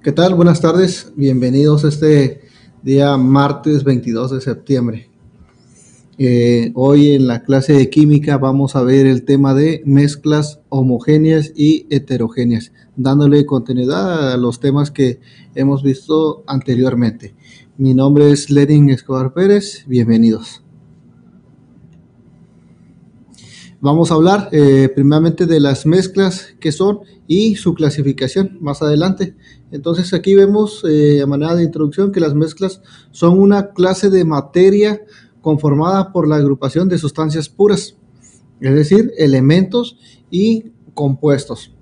¿Qué tal? Buenas tardes. Bienvenidos a este día martes 22 de septiembre. Hoy en la clase de química vamos a ver el tema de mezclas homogéneas y heterogéneas, dándole continuidad a los temas que hemos visto anteriormente. Mi nombre es Lenin Escobar Pérez. Bienvenidos. Vamos a hablar primeramente de las mezclas que son y su clasificación más adelante. Entonces aquí vemos a manera de introducción que las mezclas son una clase de materia conformada por la agrupación de sustancias puras, es decir, elementos y compuestos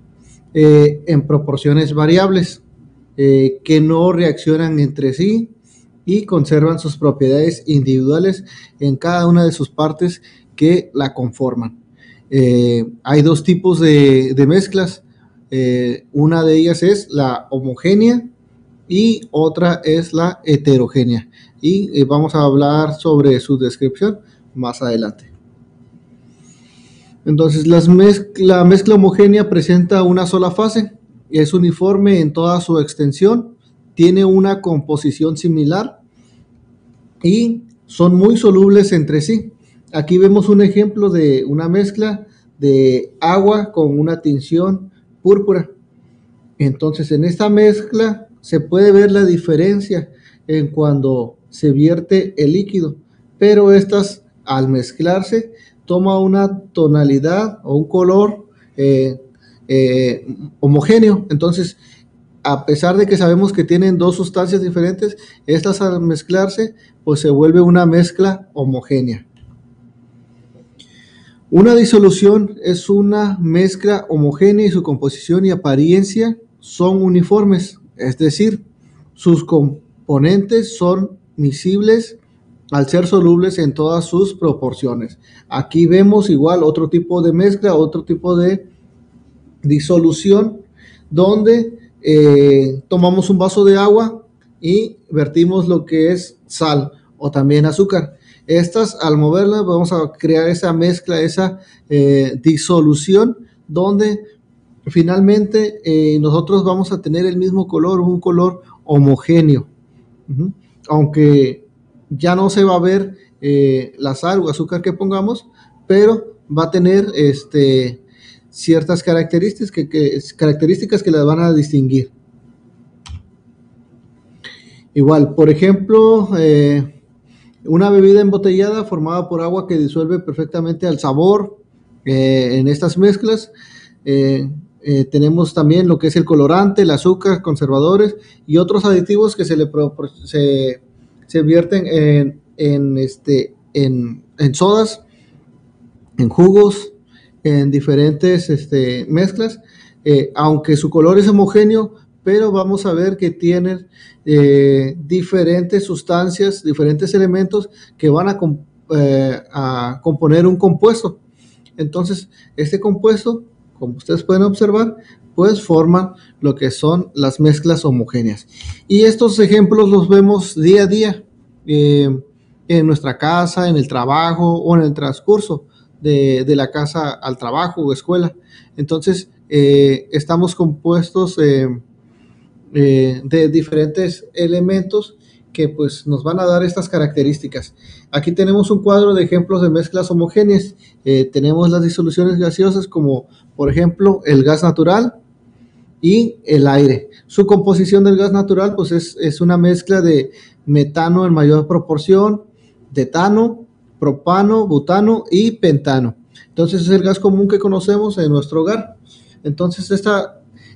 en proporciones variables que no reaccionan entre sí y conservan sus propiedades individuales en cada una de sus partes que la conforman. Hay dos tipos de mezclas. Una de ellas es la homogénea y otra es la heterogénea. Y vamos a hablar sobre su descripción más adelante. Entonces, la mezcla homogénea presenta una sola fase, es uniforme en toda su extensión, tiene una composición similar y son muy solubles entre sí. Aquí vemos un ejemplo de una mezcla de agua con una tinción púrpura. Entonces, en esta mezcla se puede ver la diferencia en cuando se vierte el líquido, pero estas al mezclarse toma una tonalidad o un color homogéneo. Entonces, a pesar de que sabemos que tienen dos sustancias diferentes, estas al mezclarse pues se vuelve una mezcla homogénea. Una disolución es una mezcla homogénea y su composición y apariencia son uniformes, es decir, sus componentes son miscibles al ser solubles en todas sus proporciones. Aquí vemos igual otro tipo de mezcla, otro tipo de disolución, donde tomamos un vaso de agua y vertimos lo que es sal o también azúcar. Estas, al moverlas, vamos a crear esa mezcla, esa disolución, donde finalmente nosotros vamos a tener el mismo color, un color homogéneo. Aunque ya no se va a ver la sal o azúcar que pongamos, pero va a tener ciertas características que las van a distinguir. Igual, por ejemplo, una bebida embotellada formada por agua que disuelve perfectamente al sabor. En estas mezclas tenemos también lo que es el colorante, el azúcar, conservadores y otros aditivos que se vierten en sodas, en jugos, en diferentes mezclas, aunque su color es homogéneo, pero vamos a ver que tienen diferentes sustancias, diferentes elementos que van a componer un compuesto. Entonces, este compuesto, como ustedes pueden observar, pues forman lo que son las mezclas homogéneas. Y estos ejemplos los vemos día a día en nuestra casa, en el trabajo o en el transcurso de la casa al trabajo o escuela. Entonces, estamos compuestos de diferentes elementos que pues nos van a dar estas características. Aquí tenemos un cuadro de ejemplos de mezclas homogéneas. Tenemos las disoluciones gaseosas como por ejemplo el gas natural y el aire. Su composición del gas natural pues es una mezcla de metano en mayor proporción, de etano, propano, butano y pentano. Entonces es el gas común que conocemos en nuestro hogar. Entonces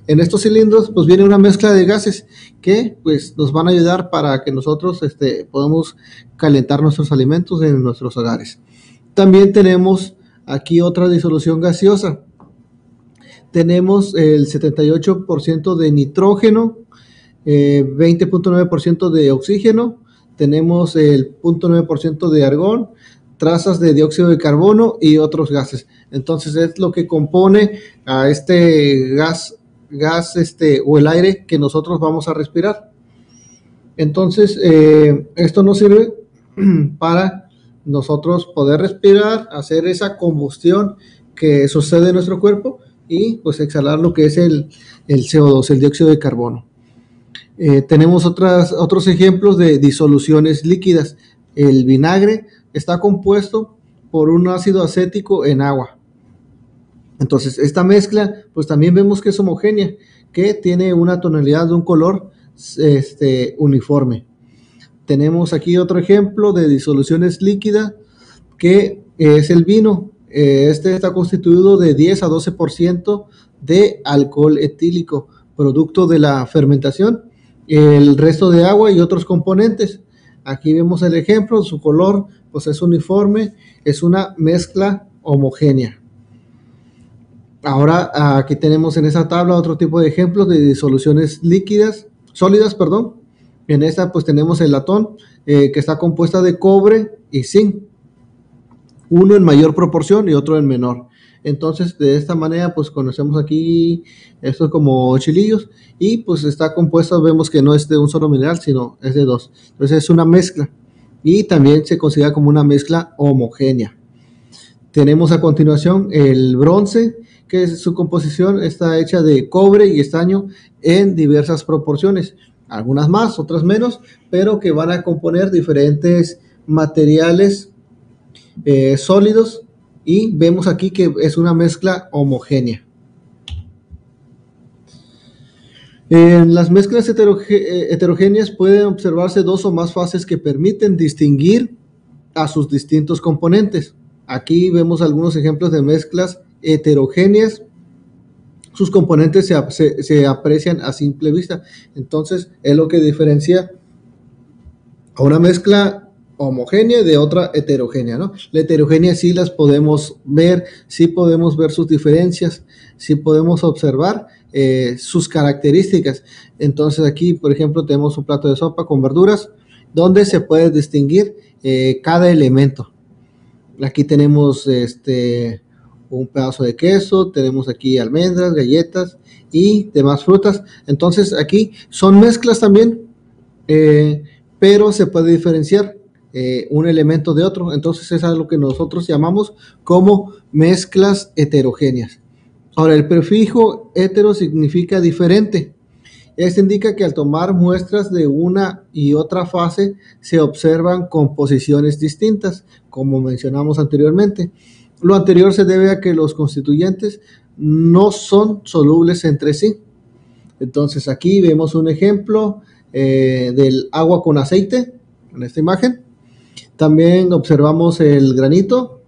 en estos cilindros pues viene una mezcla de gases que pues nos van a ayudar para que nosotros podamos calentar nuestros alimentos en nuestros hogares. También tenemos aquí otra disolución gaseosa. Tenemos el 78% de nitrógeno, 20.9% de oxígeno, tenemos el 0.9% de argón, trazas de dióxido de carbono y otros gases. Entonces es lo que compone a este gas o el aire que nosotros vamos a respirar. Entonces esto nos sirve para nosotros poder respirar, hacer esa combustión que sucede en nuestro cuerpo y pues exhalar lo que es el CO2, el dióxido de carbono. Tenemos otros ejemplos de disoluciones líquidas. El vinagre está compuesto por un ácido acético en agua. Entonces, esta mezcla, pues también vemos que es homogénea, que tiene una tonalidad de un color uniforme. Tenemos aquí otro ejemplo de disoluciones líquidas, que es el vino. Este está constituido de 10 a 12% de alcohol etílico, producto de la fermentación, el resto de agua y otros componentes. Aquí vemos el ejemplo, su color pues es uniforme, es una mezcla homogénea. Ahora aquí tenemos en esa tabla otro tipo de ejemplos de disoluciones sólidas. En esta pues tenemos el latón, que está compuesta de cobre y zinc, uno en mayor proporción y otro en menor. Entonces, de esta manera, pues conocemos aquí esto como chilillos, y pues está compuesto, vemos que no es de un solo mineral, sino es de dos. Entonces es una mezcla, y también se considera como una mezcla homogénea. Tenemos a continuación el bronce, que su composición está hecha de cobre y estaño en diversas proporciones, algunas más, otras menos, pero que van a componer diferentes materiales sólidos, y vemos aquí que es una mezcla homogénea. En las mezclas heterogéneas pueden observarse dos o más fases que permiten distinguir a sus distintos componentes. Aquí vemos algunos ejemplos de mezclas heterogéneas. Sus componentes se aprecian a simple vista. Entonces es lo que diferencia a una mezcla homogénea de otra heterogénea, ¿no? La heterogénea sí las podemos ver, sí podemos ver sus diferencias, sí podemos observar sus características. Entonces aquí, por ejemplo, tenemos un plato de sopa con verduras donde se puede distinguir cada elemento. Aquí tenemos un pedazo de queso, tenemos aquí almendras, galletas y demás frutas. Entonces aquí son mezclas también, pero se puede diferenciar un elemento de otro. Entonces es algo que nosotros llamamos como mezclas heterogéneas. Ahora, el prefijo hetero significa diferente. Esto indica que al tomar muestras de una y otra fase se observan composiciones distintas, como mencionamos anteriormente. Lo anterior se debe a que los constituyentes no son solubles entre sí. Entonces aquí vemos un ejemplo del agua con aceite en esta imagen. También observamos el granito,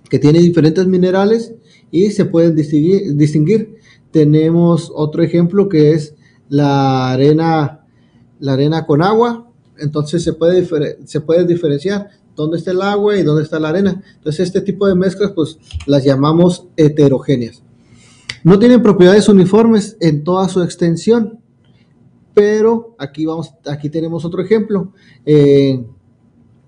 que tiene diferentes minerales y se pueden distinguir. Tenemos otro ejemplo que es la arena con agua. Entonces se puede diferenciar dónde está el agua y dónde está la arena. Entonces este tipo de mezclas pues las llamamos heterogéneas. No tienen propiedades uniformes en toda su extensión, pero aquí tenemos otro ejemplo.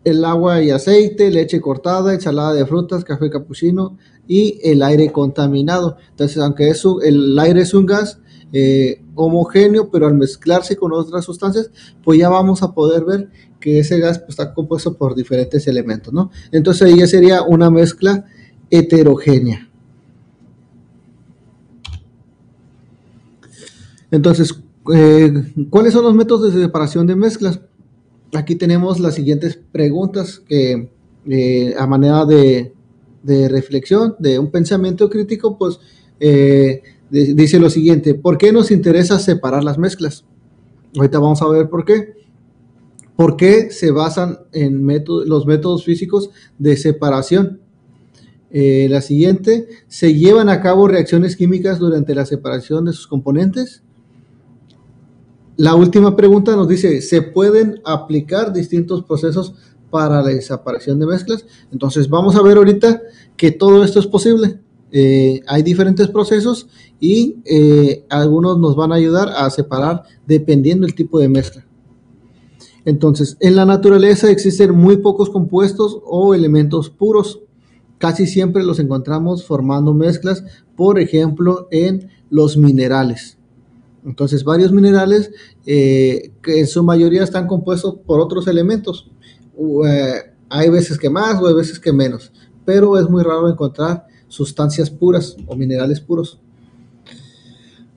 El agua y aceite, leche cortada, ensalada de frutas, café capuchino y el aire contaminado. Entonces, aunque el aire es un gas homogéneo, pero al mezclarse con otras sustancias, pues ya vamos a poder ver que ese gas pues, está compuesto por diferentes elementos, ¿no? Entonces ahí ya sería una mezcla heterogénea. Entonces, ¿cuáles son los métodos de separación de mezclas? Aquí tenemos las siguientes preguntas que a manera de reflexión, de un pensamiento crítico, pues dice lo siguiente: ¿por qué nos interesa separar las mezclas? Ahorita vamos a ver por qué. ¿Por qué se basan en los métodos físicos de separación? La siguiente: ¿se llevan a cabo reacciones químicas durante la separación de sus componentes? La última pregunta nos dice: ¿se pueden aplicar distintos procesos para la separación de mezclas? Entonces vamos a ver ahorita que todo esto es posible. Hay diferentes procesos y algunos nos van a ayudar a separar dependiendo del tipo de mezcla. Entonces, en la naturaleza existen muy pocos compuestos o elementos puros. Casi siempre los encontramos formando mezclas, por ejemplo, en los minerales. Entonces, varios minerales que en su mayoría están compuestos por otros elementos. Hay veces que más o hay veces que menos, pero es muy raro encontrar sustancias puras o minerales puros.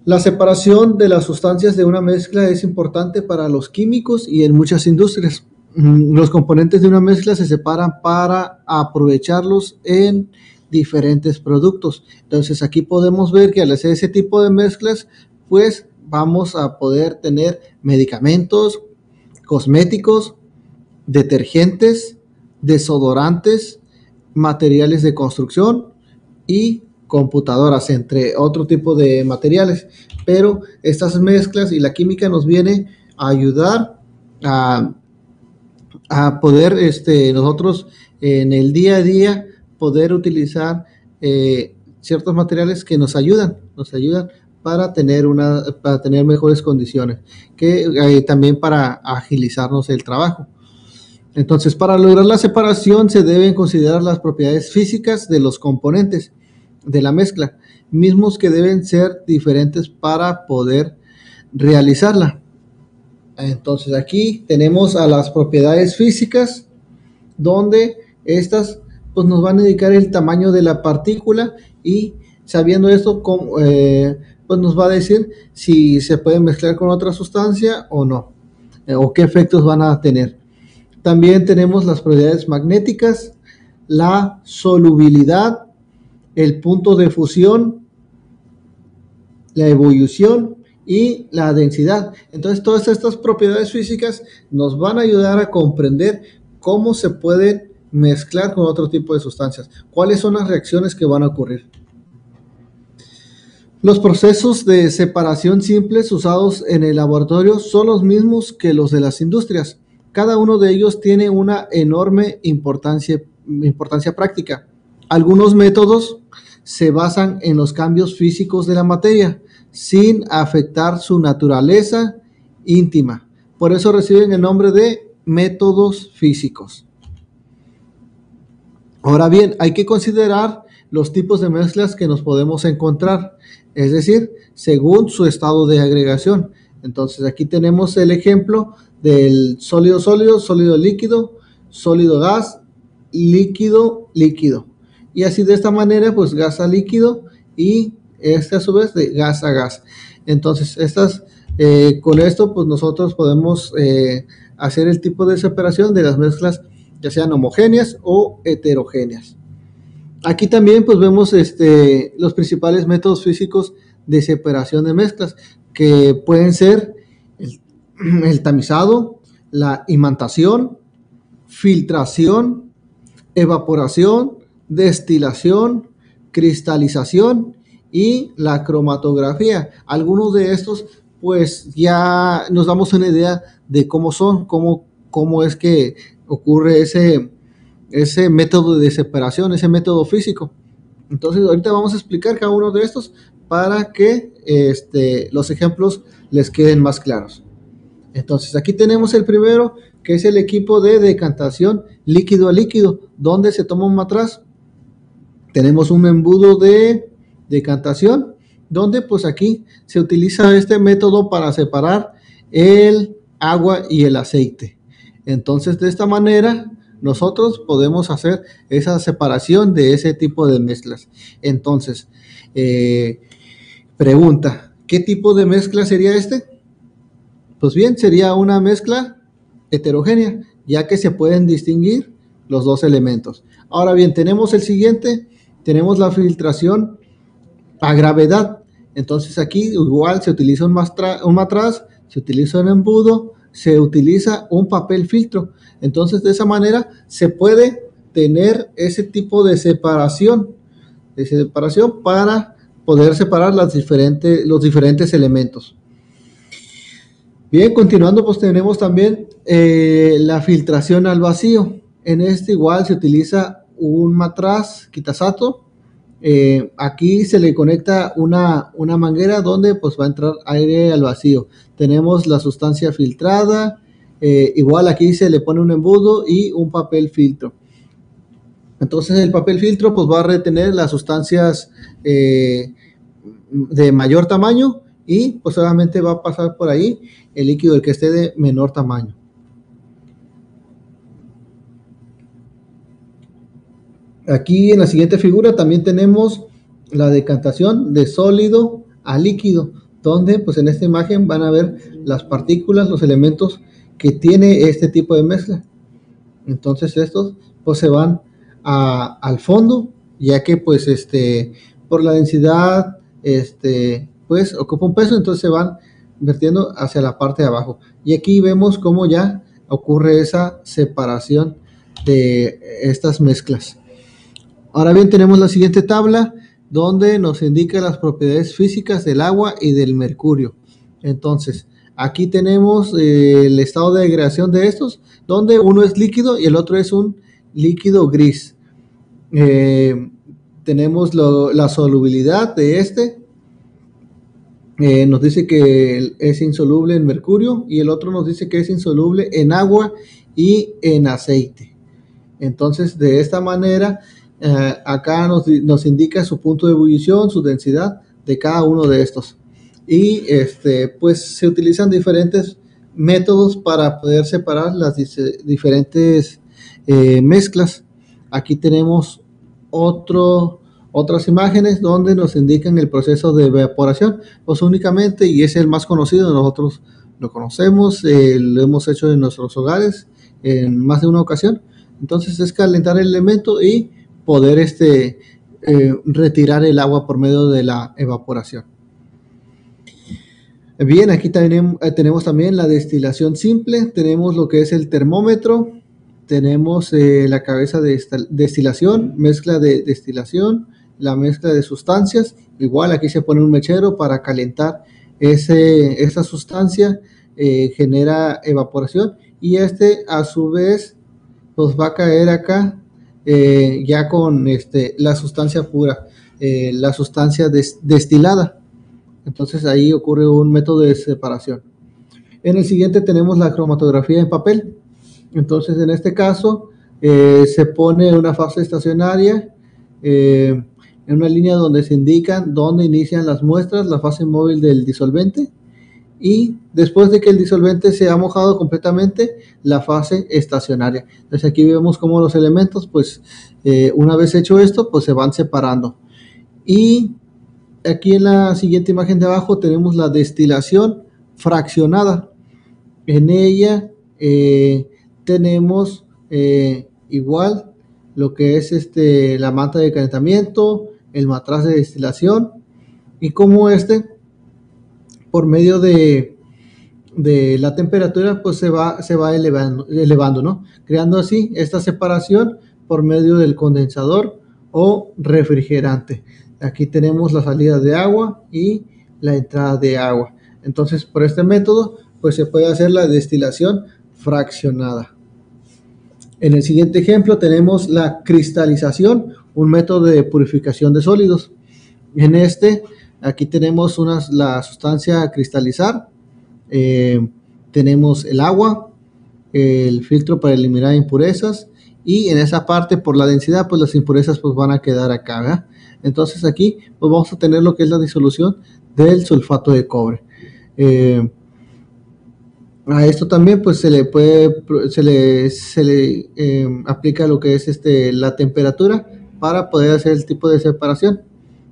La separación de las sustancias de una mezcla es importante para los químicos y en muchas industrias. Los componentes de una mezcla se separan para aprovecharlos en diferentes productos. Entonces aquí podemos ver que al hacer ese tipo de mezclas, pues vamos a poder tener medicamentos, cosméticos, detergentes, desodorantes, materiales de construcción y computadoras, entre otro tipo de materiales. Pero estas mezclas y la química nos viene a ayudar a poder nosotros en el día a día poder utilizar ciertos materiales que nos ayudan para tener mejores condiciones, que también para agilizarnos el trabajo. Entonces, para lograr la separación se deben considerar las propiedades físicas de los componentes de la mezcla, mismos que deben ser diferentes para poder realizarla. Entonces, aquí tenemos a las propiedades físicas, donde estas pues nos van a indicar el tamaño de la partícula, y sabiendo esto pues nos va a decir si se puede mezclar con otra sustancia o no, o qué efectos van a tener. También tenemos las propiedades magnéticas, la solubilidad, el punto de fusión, la ebullición y la densidad. Entonces, todas estas propiedades físicas nos van a ayudar a comprender cómo se pueden mezclar con otro tipo de sustancias, cuáles son las reacciones que van a ocurrir. Los procesos de separación simples usados en el laboratorio son los mismos que los de las industrias. Cada uno de ellos tiene una enorme importancia práctica. Algunos métodos se basan en los cambios físicos de la materia, sin afectar su naturaleza íntima. Por eso reciben el nombre de métodos físicos. Ahora bien, hay que considerar los tipos de mezclas que nos podemos encontrar, es decir, según su estado de agregación. Entonces, aquí tenemos el ejemplo del sólido-sólido, sólido-líquido, sólido-gas, líquido-líquido. Y así de esta manera, pues gas a líquido, y a su vez de gas a gas. Entonces, con esto, pues nosotros podemos hacer el tipo de separación de las mezclas, ya sean homogéneas o heterogéneas. Aquí también pues vemos los principales métodos físicos de separación de mezclas, que pueden ser el tamizado, la imantación, filtración, evaporación, destilación, cristalización y la cromatografía. Algunos de estos pues ya nos damos una idea de cómo son, cómo es que ocurre ese método de separación, ese método físico. Entonces ahorita vamos a explicar cada uno de estos para que los ejemplos les queden más claros. Entonces aquí tenemos el primero, que es el equipo de decantación líquido a líquido, donde se toma un matraz. Tenemos un embudo de decantación, donde pues aquí se utiliza este método para separar el agua y el aceite. Entonces de esta manera nosotros podemos hacer esa separación de ese tipo de mezclas. Entonces, pregunta, ¿qué tipo de mezcla sería este? Pues bien, sería una mezcla heterogénea, ya que se pueden distinguir los dos elementos. Ahora bien, tenemos el siguiente, tenemos la filtración a gravedad. Entonces aquí igual se utiliza un matraz, se utiliza un embudo, se utiliza un papel filtro. Entonces de esa manera se puede tener ese tipo de separación para poder separar los diferentes elementos. Bien, continuando, pues tenemos también la filtración al vacío. En este igual se utiliza un matraz Kitasato. Aquí se le conecta una manguera donde pues va a entrar aire al vacío. Tenemos la sustancia filtrada, igual aquí se le pone un embudo y un papel filtro. Entonces el papel filtro pues va a retener las sustancias de mayor tamaño, y pues solamente va a pasar por ahí el líquido el que esté de menor tamaño. Aquí en la siguiente figura también tenemos la decantación de sólido a líquido, donde pues en esta imagen van a ver las partículas, los elementos que tiene este tipo de mezcla. Entonces estos pues se van al fondo, ya que pues por la densidad pues ocupa un peso, entonces se van vertiendo hacia la parte de abajo. Y aquí vemos cómo ya ocurre esa separación de estas mezclas. Ahora bien, tenemos la siguiente tabla donde nos indica las propiedades físicas del agua y del mercurio. Entonces, aquí tenemos el estado de agregación de estos, donde uno es líquido y el otro es un líquido gris. Tenemos la solubilidad de nos dice que es insoluble en mercurio y el otro nos dice que es insoluble en agua y en aceite. Entonces, de esta manera, acá nos indica su punto de ebullición, su densidad de cada uno de estos. Y pues se utilizan diferentes métodos para poder separar las diferentes mezclas. Aquí tenemos otras imágenes donde nos indican el proceso de evaporación, pues únicamente, y es el más conocido, nosotros lo conocemos, lo hemos hecho en nuestros hogares en más de una ocasión. Entonces es calentar el elemento y poder retirar el agua por medio de la evaporación. Bien, aquí también tenemos también la destilación simple, tenemos lo que es el termómetro, tenemos la cabeza de destilación, mezcla de destilación, la mezcla de sustancias. Igual aquí se pone un mechero para calentar esa sustancia, genera evaporación y a su vez pues va a caer acá ya con la sustancia pura, la sustancia destilada. Entonces ahí ocurre un método de separación. En el siguiente tenemos la cromatografía en papel. Entonces en este caso se pone una fase estacionaria en una línea donde se indican dónde inician las muestras, la fase móvil del disolvente, y después de que el disolvente se ha mojado completamente, la fase estacionaria. Entonces aquí vemos cómo los elementos, pues una vez hecho esto, pues se van separando. Y aquí en la siguiente imagen de abajo tenemos la destilación fraccionada. En ella tenemos igual lo que es la manta de calentamiento, el matraz de destilación, y como por medio de la temperatura pues se va elevando, ¿no? Creando así esta separación por medio del condensador o refrigerante. Aquí tenemos la salida de agua y la entrada de agua. Entonces, por este método pues se puede hacer la destilación fraccionada. En el siguiente ejemplo tenemos la cristalización, un método de purificación de sólidos. En aquí tenemos la sustancia a cristalizar, tenemos el agua, el filtro para eliminar impurezas, y en esa parte por la densidad pues las impurezas pues van a quedar acá, ¿verdad? Entonces aquí pues vamos a tener lo que es la disolución del sulfato de cobre. A esto también pues se le aplica lo que es la temperatura para poder hacer el tipo de separación.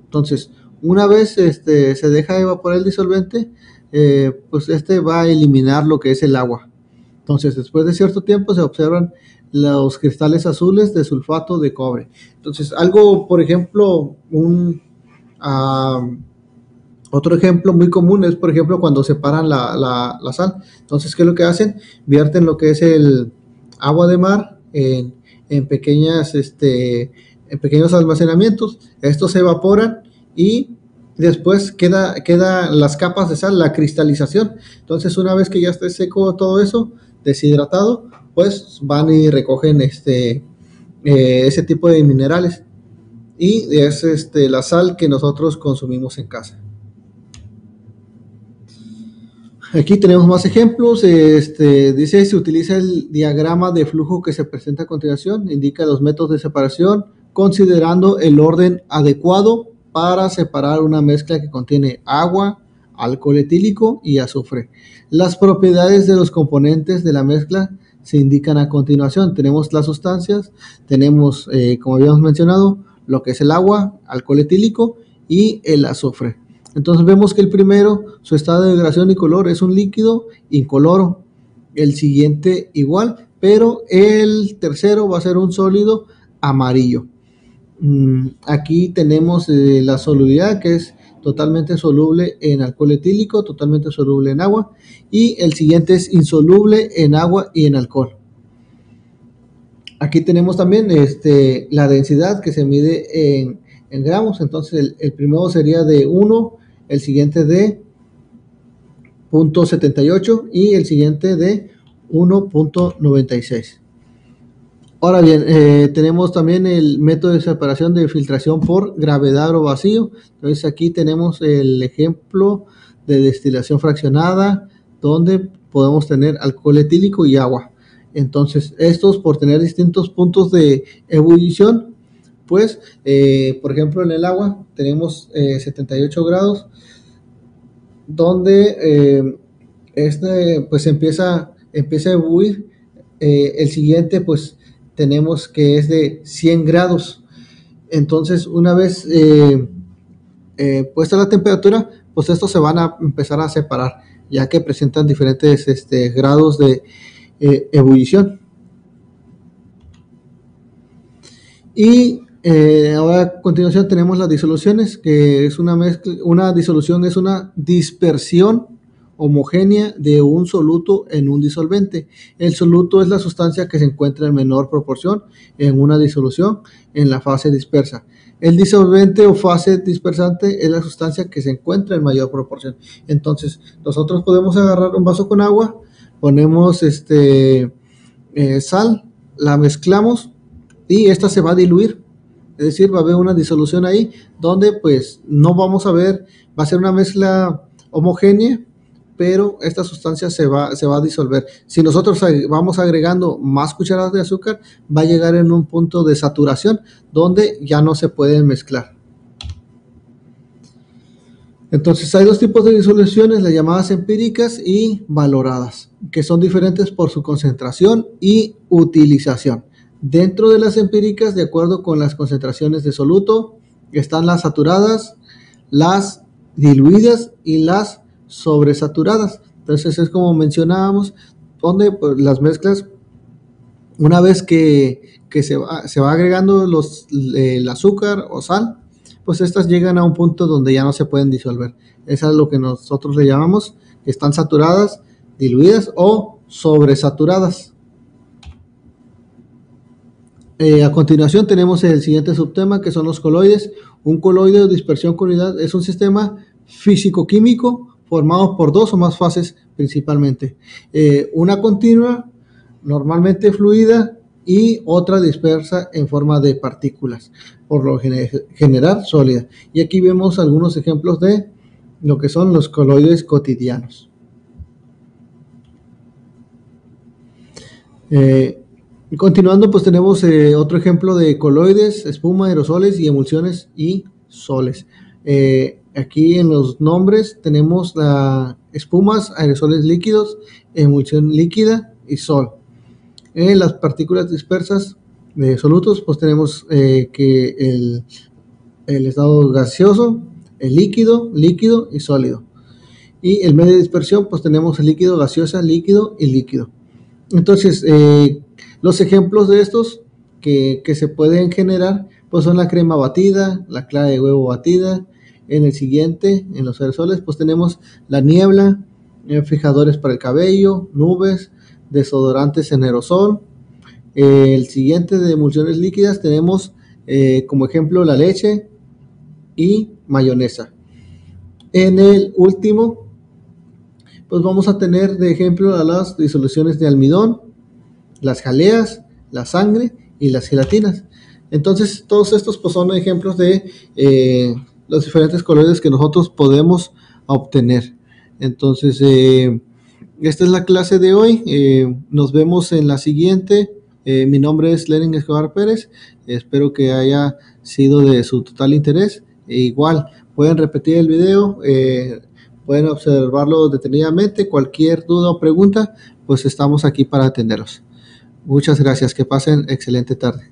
Entonces, una vez se deja evaporar el disolvente, pues va a eliminar lo que es el agua. Entonces, después de cierto tiempo se observan los cristales azules de sulfato de cobre. Entonces, por ejemplo, otro ejemplo muy común es, por ejemplo, cuando separan la sal. Entonces, ¿qué es lo que hacen? Vierten lo que es el agua de mar en pequeños almacenamientos. Estos se evaporan y después quedan las capas de sal, la cristalización. Entonces, una vez que ya esté seco todo eso, deshidratado, pues van y recogen ese tipo de minerales. Y es la sal que nosotros consumimos en casa. Aquí tenemos más ejemplos. Dice, se utiliza el diagrama de flujo que se presenta a continuación, indica los métodos de separación, considerando el orden adecuado para separar una mezcla que contiene agua, alcohol etílico y azufre. Las propiedades de los componentes de la mezcla se indican a continuación. Tenemos las sustancias, tenemos, como habíamos mencionado, lo que es el agua, alcohol etílico y el azufre. Entonces vemos que el primero, su estado de degradación y color es un líquido incoloro. El siguiente igual, pero el tercero va a ser un sólido amarillo. Aquí tenemos la solubilidad, que es totalmente soluble en alcohol etílico, totalmente soluble en agua, y el siguiente es insoluble en agua y en alcohol. Aquí tenemos también la densidad, que se mide en gramos. Entonces el primero sería de 1, el siguiente de 0.78 y el siguiente de 1.96. Ahora bien, tenemos también el método de separación de filtración por gravedad o vacío. Entonces aquí tenemos el ejemplo de destilación fraccionada, donde podemos tener alcohol etílico y agua. Entonces estos, por tener distintos puntos de ebullición, pues por ejemplo en el agua tenemos 78 grados, donde pues empieza a ebullir. El siguiente pues tenemos que es de 100 grados. Entonces una vez puesta la temperatura, pues estos se van a empezar a separar, ya que presentan diferentes grados de ebullición. Y ahora a continuación tenemos las disoluciones, que es una mezcla. Una disolución es una dispersión homogénea de un soluto en un disolvente. El soluto es la sustancia que se encuentra en menor proporción en una disolución en la fase dispersa. El disolvente o fase dispersante es la sustancia que se encuentra en mayor proporción. Entonces nosotros podemos agarrar un vaso con agua, ponemos sal, la mezclamos y esta se va a diluir. Es decir, va a haber una disolución ahí, donde pues no vamos a ver, va a ser una mezcla homogénea, pero esta sustancia se va a disolver. Si nosotros vamos agregando más cucharadas de azúcar, va a llegar en un punto de saturación donde ya no se pueden mezclar. Entonces hay dos tipos de disoluciones, las llamadas empíricas y valoradas, que son diferentes por su concentración y utilización. Dentro de las empíricas, de acuerdo con las concentraciones de soluto, están las saturadas, las diluidas y las sobresaturadas. Entonces es como mencionábamos, donde pues, las mezclas, una vez que se va agregando el azúcar o sal, pues estas llegan a un punto donde ya no se pueden disolver. Eso es lo que nosotros le llamamos que están saturadas, diluidas o sobresaturadas. A continuación tenemos el siguiente subtema, que son los coloides. Un coloide o dispersión con unidad es un sistema físico-químico formado por dos o más fases principalmente. Una continua, normalmente fluida, y otra dispersa en forma de partículas, por lo general sólida. Y aquí vemos algunos ejemplos de lo que son los coloides cotidianos. Continuando, pues tenemos otro ejemplo de coloides, espuma, aerosoles y emulsiones y soles. Aquí en los nombres tenemos espumas, aerosoles líquidos, emulsión líquida y sol. En las partículas dispersas de solutos, pues tenemos que el estado gaseoso, el líquido y sólido. Y el medio de dispersión, pues tenemos el líquido, gaseosa, líquido y líquido. Entonces, los ejemplos de estos que se pueden generar, pues son la crema batida, la clara de huevo batida. En el siguiente, en los aerosoles, pues tenemos la niebla, fijadores para el cabello, nubes, desodorantes en aerosol. El siguiente de emulsiones líquidas tenemos como ejemplo la leche y mayonesa. En el último, pues vamos a tener de ejemplo a las disoluciones de almidón, las jaleas, la sangre y las gelatinas. Entonces todos estos pues son ejemplos de los diferentes colores que nosotros podemos obtener. Entonces esta es la clase de hoy. Nos vemos en la siguiente. Mi nombre es Lenin Escobar Pérez. Espero que haya sido de su total interés. Igual pueden repetir el video, pueden observarlo detenidamente. Cualquier duda o pregunta, pues estamos aquí para atenderlos. Muchas gracias. Que pasen excelente tarde.